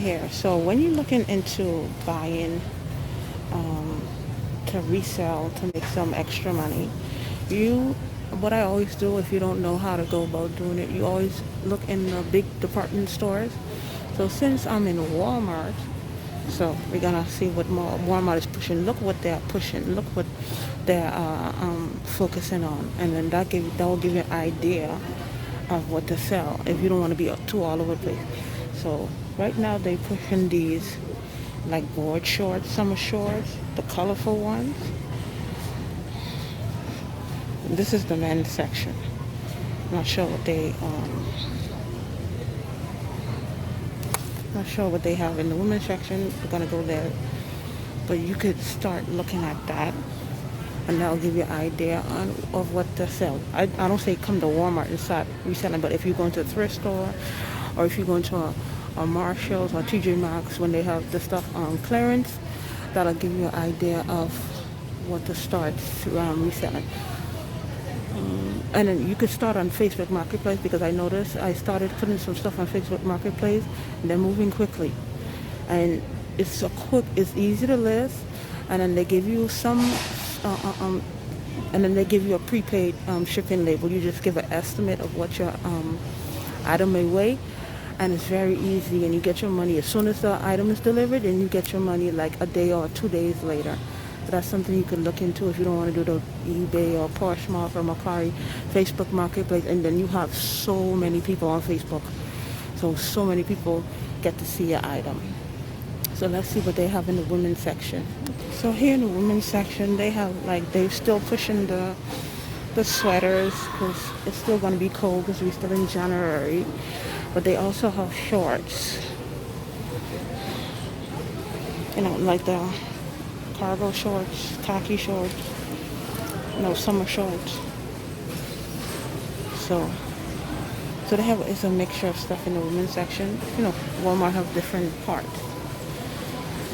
here. So when you're looking into buying to resell to make some extra money, you what I always do, if you don't know how to go about doing it, you always look in the big department stores. So since I'm in Walmart, so we're gonna see what Walmart is pushing. Look what they're pushing. Look what they're focusing on, and then that will give you an idea of what to sell if you don't want to be too all over the place. So right now they pushing these like board shorts, summer shorts, the colorful ones. This is the men's section. Not sure what they not sure what they have in the women's section. We're gonna go there, but you could start looking at that, and that'll give you an idea of what to sell. I don't say come to Walmart and start reselling, but if you go into a thrift store, or if you go into a Marshalls or TJ Maxx when they have the stuff on clearance, that'll give you an idea of what to start reselling. And then you could start on Facebook Marketplace, because I noticed I started putting some stuff on Facebook Marketplace and they're moving quickly. And it's easy to list, and then they give you and then they give you a prepaid shipping label. You just give an estimate of what your item may weigh, and it's very easy, and you get your money as soon as the item is delivered, and you get your money like a day or 2 days later. So that's something you could look into if you don't want to do the eBay or Poshmark or Macari Facebook Marketplace. And then you have so many people on Facebook, so many people get to see your item. So let's see what they have in the women's section. So here in the women's section, they have they're still pushing the sweaters, because it's still going to be cold because we're still in January. But they also have shorts, like the cargo shorts, khaki shorts, summer shorts. So they have, it's a mixture of stuff in the women's section. Walmart have different parts.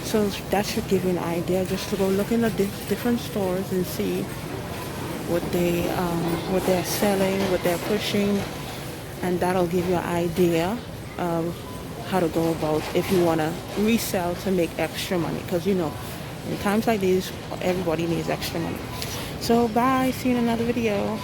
So that should give you an idea, just to go look in the different stores and see what they're selling, what they're pushing, and that'll give you an idea of how to go about if you want to resell to make extra money. Because in times like these, everybody needs extra money. So bye, see you in another video.